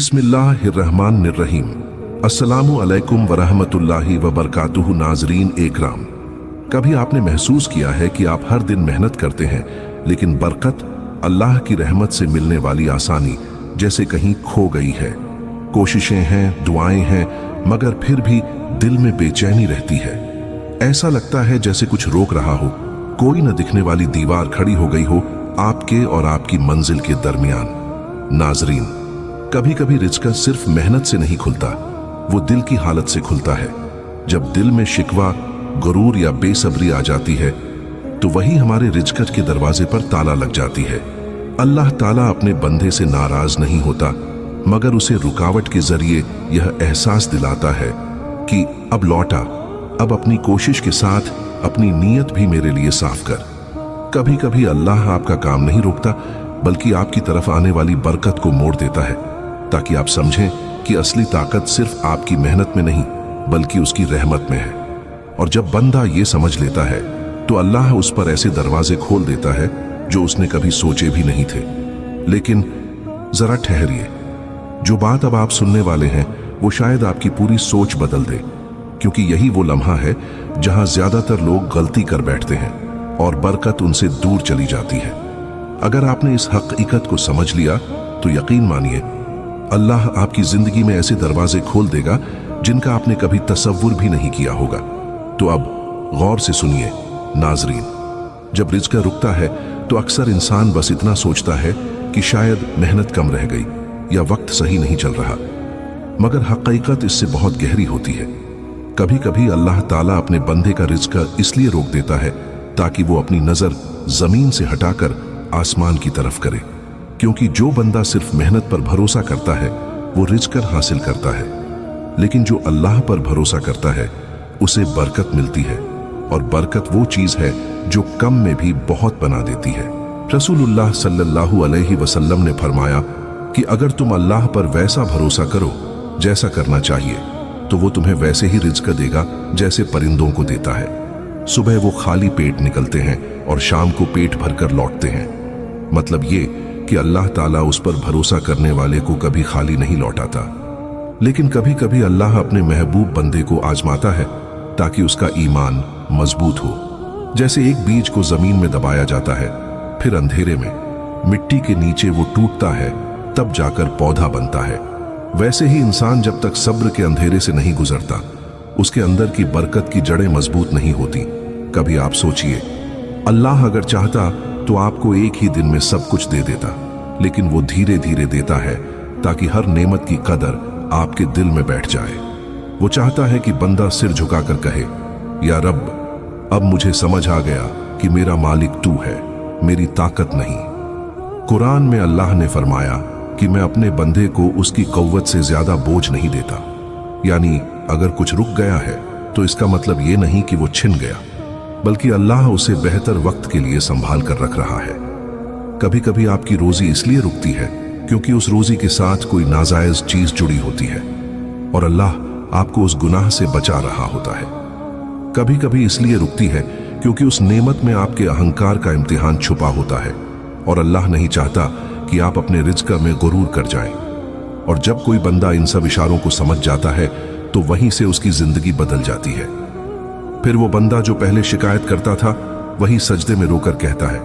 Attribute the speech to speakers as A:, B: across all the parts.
A: बिस्मिल्लाहिर्रहमानिर्रहीम। अस्सलामु अलैकुम वरहमतुल्लाहि वबरकातुहु। नाजरीन इकराम, कभी आपने महसूस किया है कि आप हर दिन मेहनत करते हैं लेकिन बरकत, अल्लाह की रहमत से मिलने वाली आसानी जैसे कहीं खो गई है। कोशिशें हैं, दुआएं हैं, मगर फिर भी दिल में बेचैनी रहती है। ऐसा लगता है जैसे कुछ रोक रहा हो, कोई न दिखने वाली दीवार खड़ी हो गई हो आपके और आपकी मंजिल के दरमियान। नाजरीन, कभी कभी रिज़्क़ सिर्फ मेहनत से नहीं खुलता, वो दिल की हालत से खुलता है। जब दिल में शिकवा, गुरूर या बेसब्री आ जाती है तो वही हमारे रिज़्क़ के दरवाजे पर ताला लग जाती है। अल्लाह ताला अपने बंदे से नाराज नहीं होता, मगर उसे रुकावट के जरिए यह एहसास दिलाता है कि अब लौटा, अब अपनी कोशिश के साथ अपनी नीयत भी मेरे लिए साफ कर। कभी कभी अल्लाह आपका काम नहीं रोकता, बल्कि आपकी तरफ आने वाली बरकत को मोड़ देता है, ताकि आप समझें कि असली ताकत सिर्फ आपकी मेहनत में नहीं बल्कि उसकी रहमत में है। और जब बंदा ये समझ लेता है तो अल्लाह उस पर ऐसे दरवाजे खोल देता है जो उसने कभी सोचे भी नहीं थे। लेकिन जरा ठहरिए, जो बात अब आप सुनने वाले हैं वो शायद आपकी पूरी सोच बदल दे, क्योंकि यही वो लम्हा है जहां ज्यादातर लोग गलती कर बैठते हैं और बरकत उनसे दूर चली जाती है। अगर आपने इस हकीकत को समझ लिया तो यकीन मानिए, अल्लाह आपकी जिंदगी में ऐसे दरवाजे खोल देगा जिनका आपने कभी तसव्वुर भी नहीं किया होगा। तो अब गौर से सुनिए नाजरीन, जब रिज़्क़ रुकता है तो अक्सर इंसान बस इतना सोचता है कि शायद मेहनत कम रह गई या वक्त सही नहीं चल रहा, मगर हकीकत इससे बहुत गहरी होती है। कभी कभी अल्लाह ताला अपने बंदे का रिज़्क़ इसलिए रोक देता है ताकि वो अपनी नजर जमीन से हटाकर आसमान की तरफ करे, क्योंकि जो बंदा सिर्फ मेहनत पर भरोसा करता है वो रिज़्क़ हासिल करता है, लेकिन जो अल्लाह पर भरोसा करता है उसे बरकत मिलती है। और बरकत वो चीज है जो कम में भी बहुत बना देती है। रसूलुल्लाह सल्लल्लाहु अलैहि वसल्लम ने फरमाया कि अगर तुम अल्लाह पर वैसा भरोसा करो जैसा करना चाहिए तो वो तुम्हें वैसे ही रिज़्क़ देगा जैसे परिंदों को देता है। सुबह वो खाली पेट निकलते हैं और शाम को पेट भरकर लौटते हैं। मतलब ये कि अल्लाह ताला उस पर भरोसा करने वाले को कभी खाली नहीं लौटाता। लेकिन कभी कभी अल्लाह अपने महबूब बंदे को आजमाता है ताकि उसका ईमान मजबूत हो। जैसे एक बीज को जमीन में दबाया जाता है, फिर अंधेरे में मिट्टी के नीचे वो टूटता है, तब जाकर पौधा बनता है। वैसे ही इंसान जब तक सब्र के अंधेरे से नहीं गुजरता, उसके अंदर की बरकत की जड़ें मजबूत नहीं होती। कभी आप सोचिए, अल्लाह अगर चाहता तो आपको एक ही दिन में सब कुछ दे देता, लेकिन वो धीरे धीरे देता है ताकि हर नेमत की कदर आपके दिल में बैठ जाए। वो चाहता है कि बंदा सिर झुकाकर कहे, या रब, अब मुझे समझ आ गया कि मेरा मालिक तू है, मेरी ताकत नहीं। कुरान में अल्लाह ने फरमाया कि मैं अपने बंदे को उसकी कव्वत से ज्यादा बोझ नहीं देता। यानी अगर कुछ रुक गया है तो इसका मतलब ये नहीं कि वो छिन गया, बल्कि अल्लाह उसे बेहतर वक्त के लिए संभाल कर रख रहा है। कभी कभी आपकी रोजी इसलिए रुकती है क्योंकि उस रोजी के साथ कोई नाजायज चीज जुड़ी होती है और अल्लाह आपको उस गुनाह से बचा रहा होता है। कभी कभी इसलिए रुकती है क्योंकि उस नेमत में आपके अहंकार का इम्तिहान छुपा होता है और अल्लाह नहीं चाहता कि आप अपने रिज़्क़ में गुरूर कर जाएं। और जब कोई बंदा इन सब इशारों को समझ जाता है तो वहीं से उसकी जिंदगी बदल जाती है। फिर वो बंदा जो पहले शिकायत करता था वही सजदे में रोकर कहता है,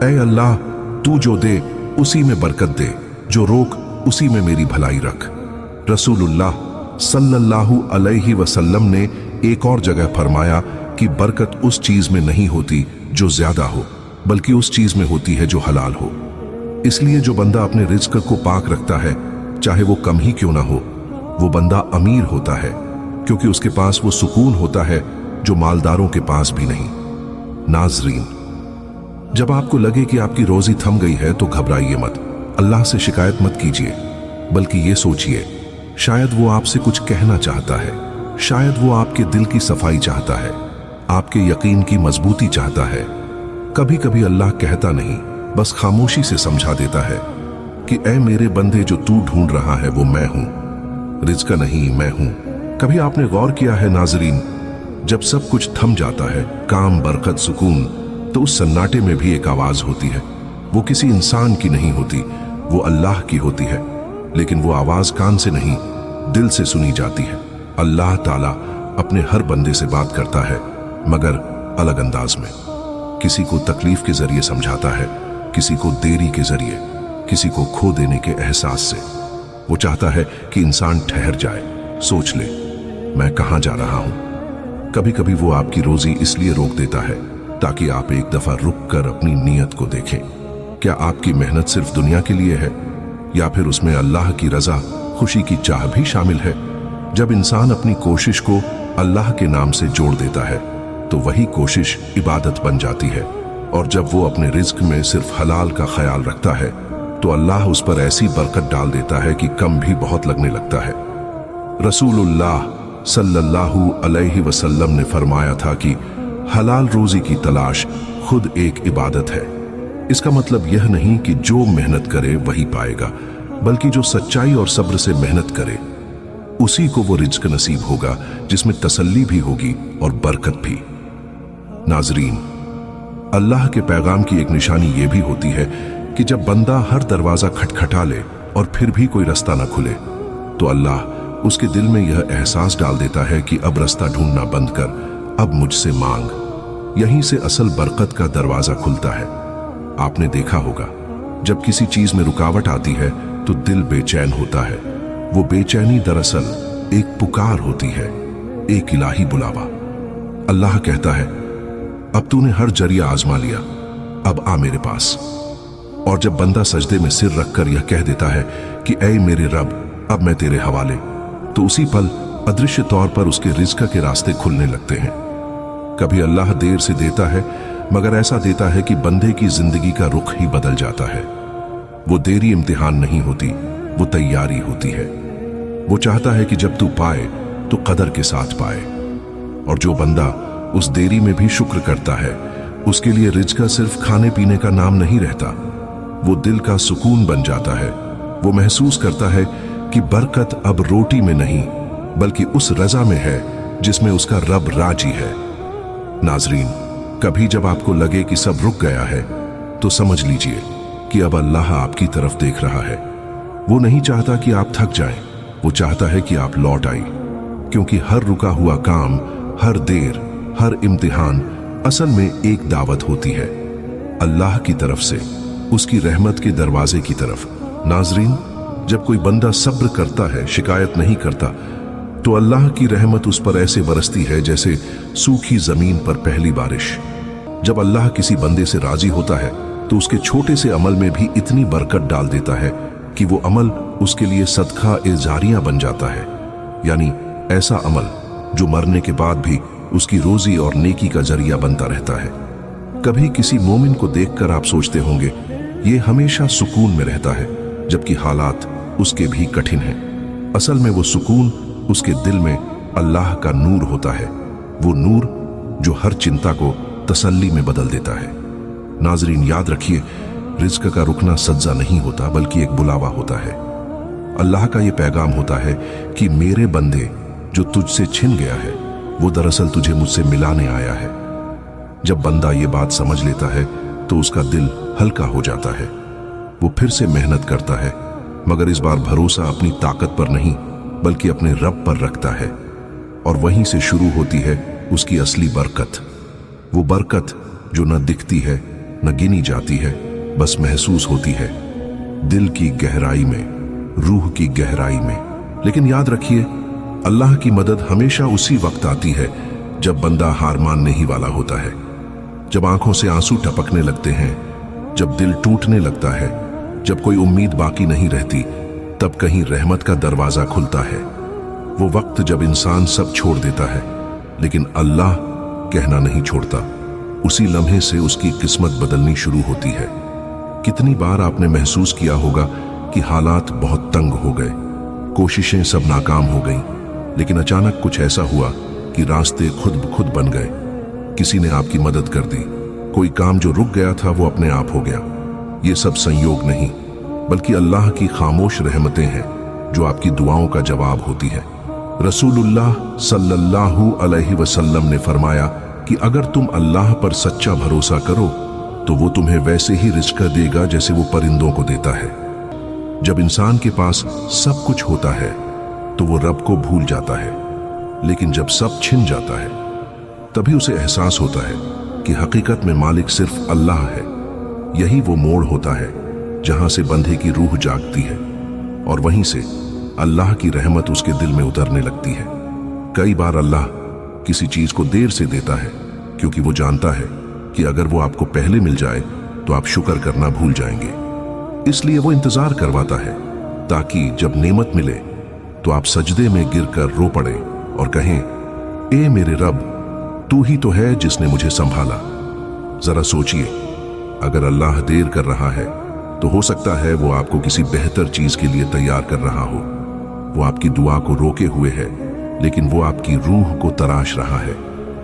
A: ऐ अल्लाह, तू जो दे उसी में बरकत दे, जो रोक उसी में मेरी भलाई रख। रसूलुल्लाह सल्लल्लाहु अलैहि वसल्लम ने एक और जगह फरमाया कि बरकत उस चीज में नहीं होती जो ज्यादा हो, बल्कि उस चीज में होती है जो हलाल हो। इसलिए जो बंदा अपने रिज़्क़ को पाक रखता है, चाहे वो कम ही क्यों ना हो, वो बंदा अमीर होता है, क्योंकि उसके पास वो सुकून होता है जो मालदारों के पास भी नहीं। नाजरीन, जब आपको लगे कि आपकी रोजी थम गई है तो घबराइए मत, अल्लाह से शिकायत मत कीजिए, बल्कि ये सोचिए, शायद वो आपसे कुछ कहना चाहता है, शायद वो आपके दिल की सफाई चाहता है, आपके यकीन की मजबूती चाहता है। कभी कभी अल्लाह कहता नहीं, बस खामोशी से समझा देता है कि ऐ मेरे बंदे, जो तू ढूंढ रहा है वो मैं हूं, रिज़्क़ नहीं मैं हूं। कभी आपने गौर किया है नाजरीन, जब सब कुछ थम जाता है, काम, बरकत, सुकून, तो उस सन्नाटे में भी एक आवाज होती है। वो किसी इंसान की नहीं होती, वो अल्लाह की होती है। लेकिन वो आवाज कान से नहीं, दिल से सुनी जाती है। अल्लाह ताला अपने हर बंदे से बात करता है, मगर अलग अंदाज में। किसी को तकलीफ के जरिए समझाता है, किसी को देरी के जरिए, किसी को खो देने के एहसास से। वो चाहता है कि इंसान ठहर जाए, सोच ले, मैं कहां जा रहा हूं। कभी कभी वो आपकी रोजी इसलिए रोक देता है ताकि आप एक दफा रुक कर अपनी नीयत को देखें। क्या आपकी मेहनत सिर्फ दुनिया के लिए है, या फिर उसमें अल्लाह की रजा, खुशी की चाह भी शामिल है? जब इंसान अपनी कोशिश को अल्लाह के नाम से जोड़ देता है तो वही कोशिश इबादत बन जाती है। और जब वो अपने रिज्क में सिर्फ हलाल का ख्याल रखता है तो अल्लाह उस पर ऐसी बरकत डाल देता है कि कम भी बहुत लगने लगता है। रसूलुल्लाह सल्लल्लाहु अलैहि वसल्लम ने फरमाया था कि हलाल रोजी की तलाश खुद एक इबादत है। इसका मतलब यह नहीं कि जो मेहनत करे वही पाएगा, बल्कि जो सच्चाई और सब्र से मेहनत करे उसी को वो रिज्क नसीब होगा, जिसमें तसल्ली भी होगी और बरकत भी। नाजरीन, अल्लाह के पैगाम की एक निशानी यह भी होती है कि जब बंदा हर दरवाजा खटखटा ले और फिर भी कोई रास्ता न खुले तो अल्लाह उसके दिल में यह एहसास डाल देता है कि अब रास्ता ढूंढना बंद कर, अब मुझसे मांग। यहीं से असल बरकत का दरवाजा खुलता है। आपने देखा होगा, जब किसी चीज में रुकावट आती है तो दिल बेचैन होता है। वो बेचैनी दरअसल एक पुकार होती है, एक इलाही बुलावा। अल्लाह कहता है, अब तूने हर जरिया आजमा लिया, अब आ मेरे पास। और जब बंदा सजदे में सिर रखकर यह कह देता है कि ऐ मेरे रब, अब मैं तेरे हवाले, तो उसी पल अदृश्य तौर पर उसके रिज़्क के रास्ते खुलने लगते हैं। कभी अल्लाह देर से देता है, मगर ऐसा देता है कि बंदे की जिंदगी का रुख ही बदल जाता है। वो देरी इम्तिहान नहीं होती, वो तैयारी होती है। वो चाहता है कि जब तू पाए तो कदर के साथ पाए। और जो बंदा उस देरी में भी शुक्र करता है, उसके लिए रिज़्क सिर्फ खाने पीने का नाम नहीं रहता, वो दिल का सुकून बन जाता है। वो महसूस करता है कि बरकत अब रोटी में नहीं, बल्कि उस रजा में है जिसमें उसका रब राजी है। नाजरीन, कभी जब आपको लगे कि सब रुक गया है तो समझ लीजिए कि अब अल्लाह आपकी तरफ देख रहा है। वो नहीं चाहता कि आप थक जाएं, वो चाहता है कि आप लौट आए, क्योंकि हर रुका हुआ काम, हर देर, हर इम्तिहान असल में एक दावत होती है, अल्लाह की तरफ से, उसकी रहमत के दरवाजे की तरफ। नाजरीन, जब कोई बंदा सब्र करता है, शिकायत नहीं करता, तो अल्लाह की रहमत उस पर ऐसे बरसती है जैसे सूखी जमीन पर पहली बारिश। जब अल्लाह किसी बंदे से राजी होता है तो उसके छोटे से अमल में भी इतनी बरकत डाल देता है कि वो अमल उसके लिए सदका ए जारिया बन जाता है, यानी ऐसा अमल जो मरने के बाद भी उसकी रोजी और नेकी का जरिया बनता रहता है। कभी किसी मोमिन को देखकर आप सोचते होंगे ये हमेशा सुकून में रहता है, जबकि हालात उसके भी कठिन हैं। असल में वो सुकून उसके दिल में अल्लाह का नूर होता है, वो नूर जो हर चिंता को तसल्ली में बदल देता है। नाजरीन, याद रखिए, रिज़्क का रुकना सज्जा नहीं होता, बल्कि एक बुलावा होता है। अल्लाह का ये पैगाम होता है कि मेरे बंदे, जो तुझसे छिन गया है वो दरअसल तुझे मुझसे मिलाने आया है। जब बंदा ये बात समझ लेता है तो उसका दिल हल्का हो जाता है। वो फिर से मेहनत करता है, मगर इस बार भरोसा अपनी ताकत पर नहीं बल्कि अपने रब पर रखता है। और वहीं से शुरू होती है उसकी असली बरकत, वो बरकत जो न दिखती है, न गिनी जाती है, बस महसूस होती है दिल की गहराई में, रूह की गहराई में। लेकिन याद रखिए, अल्लाह की मदद हमेशा उसी वक्त आती है जब बंदा हार मानने ही वाला होता है, जब आंखों से आंसू टपकने लगते हैं, जब दिल टूटने लगता है, जब कोई उम्मीद बाकी नहीं रहती, तब कहीं रहमत का दरवाजा खुलता है। वो वक्त जब इंसान सब छोड़ देता है, लेकिन अल्लाह कहना नहीं छोड़ता। उसी लम्हे से उसकी किस्मत बदलनी शुरू होती है। कितनी बार आपने महसूस किया होगा कि हालात बहुत तंग हो गए, कोशिशें सब नाकाम हो गईं, लेकिन अचानक कुछ ऐसा हुआ कि रास्ते खुद ब खुद बन गए। किसी ने आपकी मदद कर दी, कोई काम जो रुक गया था वो अपने आप हो गया। ये सब संयोग नहीं, बल्कि अल्लाह की खामोश रहमतें हैं जो आपकी दुआओं का जवाब होती है। रसूलुल्लाह सल्लल्लाहु अलैहि वसल्लम ने फरमाया कि अगर तुम अल्लाह पर सच्चा भरोसा करो तो वो तुम्हें वैसे ही रिज़्क देगा जैसे वो परिंदों को देता है। जब इंसान के पास सब कुछ होता है तो वो रब को भूल जाता है, लेकिन जब सब छिन जाता है तभी उसे एहसास होता है कि हकीकत में मालिक सिर्फ अल्लाह है। यही वो मोड़ होता है जहां से बंदे की रूह जागती है और वहीं से अल्लाह की रहमत उसके दिल में उतरने लगती है। कई बार अल्लाह किसी चीज को देर से देता है क्योंकि वो जानता है कि अगर वो आपको पहले मिल जाए तो आप शुक्र करना भूल जाएंगे। इसलिए वो इंतजार करवाता है ताकि जब नेमत मिले तो आप सजदे में गिरकर रो पड़े और कहें, ए मेरे रब, तू ही तो है जिसने मुझे संभाला। जरा सोचिए, अगर अल्लाह देर कर रहा है तो हो सकता है वो आपको किसी बेहतर चीज के लिए तैयार कर रहा हो। वो आपकी दुआ को रोके हुए है, लेकिन वो आपकी रूह को तराश रहा है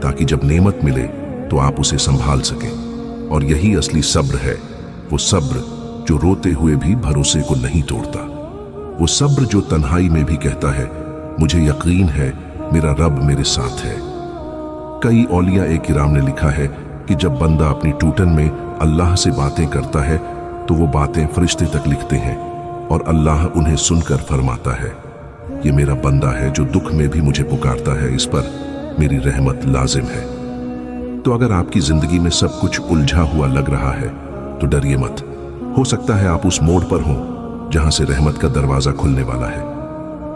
A: ताकि जब नेमत मिले तो आप उसे संभाल सकें। और यही असली सब्र है, वो सब्र जो रोते हुए भी भरोसे को नहीं तोड़ता। वो सब्र जो तन्हाई में भी कहता है, मुझे यकीन है मेरा रब मेरे साथ है। कई औलिया ए किराम ने लिखा है कि जब बंदा अपनी टूटन में अल्लाह से बातें करता है तो वो बातें फरिश्ते तक लिखते हैं और अल्लाह उन्हें सुनकर फरमाता है, ये मेरा बंदा है जो दुख में भी मुझे पुकारता है, इस पर मेरी रहमत लाजिम है। तो अगर आपकी जिंदगी में सब कुछ उलझा हुआ लग रहा है तो डरिए मत। हो सकता है आप उस मोड़ पर हों जहां से रहमत का दरवाजा खुलने वाला है।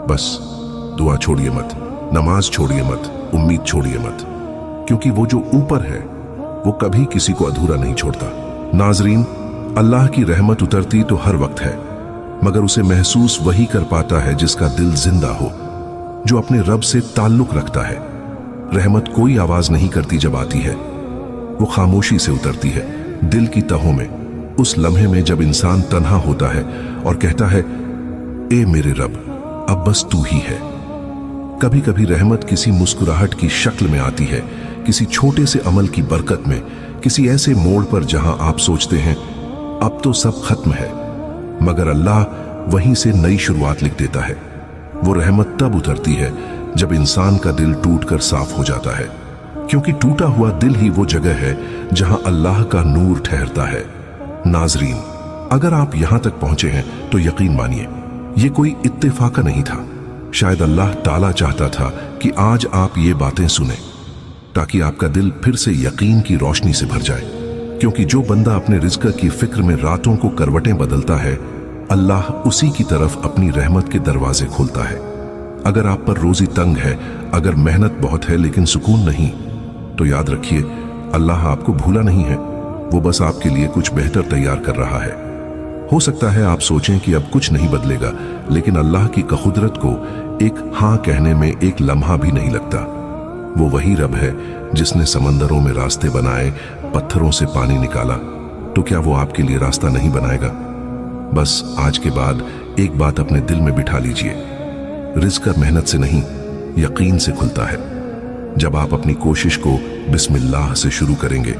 A: बस दुआ छोड़िए मत, नमाज छोड़िए मत, उम्मीद छोड़िए मत, क्योंकि वो जो ऊपर है वो कभी किसी को अधूरा नहीं छोड़ता। नाजरीन, अल्लाह की रहमत उतरती तो हर वक्त है, मगर उसे महसूस वही कर पाता है जिसका दिल जिंदा हो, जो अपने रब से ताल्लुक रखता है। रहमत कोई आवाज नहीं करती जब आती है, वो खामोशी से उतरती है, दिल की तहों में, उस लम्हे में जब इंसान तन्हा होता है और कहता है, ए मेरे रब, अब बस तू ही है। कभी कभी रहमत किसी मुस्कुराहट की शक्ल में आती है, किसी छोटे से अमल की बरकत में, किसी ऐसे मोड़ पर जहां आप सोचते हैं अब तो सब खत्म है, मगर अल्लाह वहीं से नई शुरुआत लिख देता है। वो रहमत तब उतरती है जब इंसान का दिल टूटकर साफ हो जाता है, क्योंकि टूटा हुआ दिल ही वो जगह है जहां अल्लाह का नूर ठहरता है। नाजरीन, अगर आप यहां तक पहुंचे हैं तो यकीन मानिए ये कोई इत्तेफाका नहीं था। शायद अल्लाह ताला चाहता था कि आज आप ये बातें सुने ताकि आपका दिल फिर से यकीन की रोशनी से भर जाए, क्योंकि जो बंदा अपने रिज़्क़ की फिक्र में रातों को करवटें बदलता है, अल्लाह उसी की तरफ अपनी रहमत के दरवाजे खोलता है। अगर आप पर रोजी तंग है, अगर मेहनत बहुत है लेकिन सुकून नहीं, तो याद रखिए अल्लाह आपको भूला नहीं है, वो बस आपके लिए कुछ बेहतर तैयार कर रहा है। हो सकता है आप सोचें कि अब कुछ नहीं बदलेगा, लेकिन अल्लाह की कुदरत को एक हाँ कहने में एक लम्हा भी नहीं लगता। वो वही रब है जिसने समंदरों में रास्ते बनाए, पत्थरों से पानी निकाला, तो क्या वो आपके लिए रास्ता नहीं बनाएगा? बस आज के बाद एक बात अपने दिल में बिठा लीजिए, रिज़्क़ मेहनत से नहीं, यकीन से खुलता है। जब आप अपनी कोशिश को बिस्मिल्लाह से शुरू करेंगे,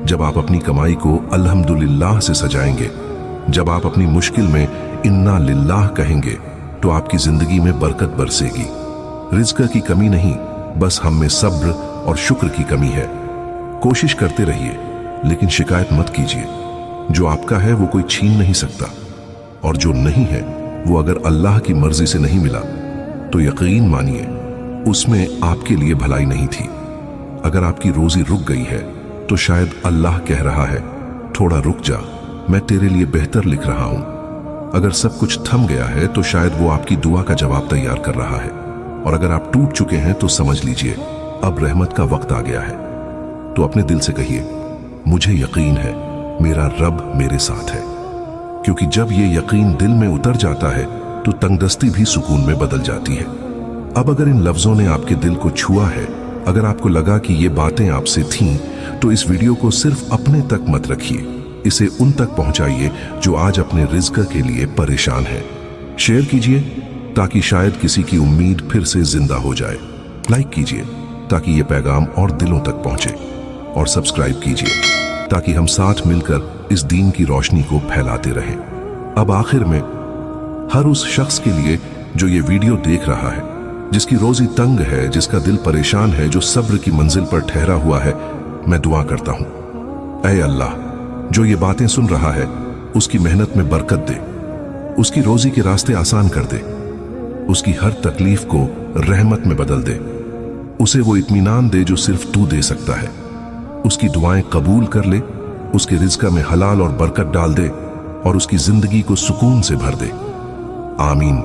A: जब आप अपनी कमाई को अल्हम्दुलिल्लाह से सजाएंगे, जब आप अपनी मुश्किल में इन्ना लिल्लाह कहेंगे, तो आपकी जिंदगी में बरकत बरसेगी। रिज़्क़ की कमी नहीं, बस हम में सब्र और शुक्र की कमी है। कोशिश करते रहिए, लेकिन शिकायत मत कीजिए। जो आपका है वो कोई छीन नहीं सकता, और जो नहीं है वो अगर अल्लाह की मर्जी से नहीं मिला तो यकीन मानिए उसमें आपके लिए भलाई नहीं थी। अगर आपकी रोजी रुक गई है तो शायद अल्लाह कह रहा है, थोड़ा रुक जा, मैं तेरे लिए बेहतर लिख रहा हूं। अगर सब कुछ थम गया है तो शायद वो आपकी दुआ का जवाब तैयार कर रहा है। और अगर आप टूट चुके हैं तो समझ लीजिए अब रहमत का वक्त आ गया है। तो अपने दिल से कहिए, मुझे यकीन है मेरा रब मेरे साथ है, क्योंकि जब ये यकीन दिल में उतर जाता है तो तंगदस्ती भी सुकून में बदल जाती है। अब अगर इन लफ्जों ने आपके दिल को छुआ है, अगर आपको लगा कि ये बातें आपसे थीं, तो इस वीडियो को सिर्फ अपने तक मत रखिए, इसे उन तक पहुंचाइए जो आज अपने रिज़्क़ के लिए परेशान है। शेयर कीजिए ताकि शायद किसी की उम्मीद फिर से जिंदा हो जाए। लाइक कीजिए ताकि ये पैगाम और दिलों तक पहुंचे, और सब्सक्राइब कीजिए ताकि हम साथ मिलकर इस दीन की रोशनी को फैलाते रहें। अब आखिर में हर उस शख्स के लिए जो ये वीडियो देख रहा है, जिसकी रोजी तंग है, जिसका दिल परेशान है, जो सब्र की मंजिल पर ठहरा हुआ है, मैं दुआ करता हूं, ऐ अल्लाह, जो ये बातें सुन रहा है उसकी मेहनत में बरकत दे, उसकी रोजी के रास्ते आसान कर दे, उसकी हर तकलीफ को रहमत में बदल दे। उसे वो इत्मीनान दे जो सिर्फ तू दे सकता है। उसकी दुआएं कबूल कर ले, उसके रिज़्क़ में हलाल और बरकत डाल दे और उसकी जिंदगी को सुकून से भर दे। आमीन।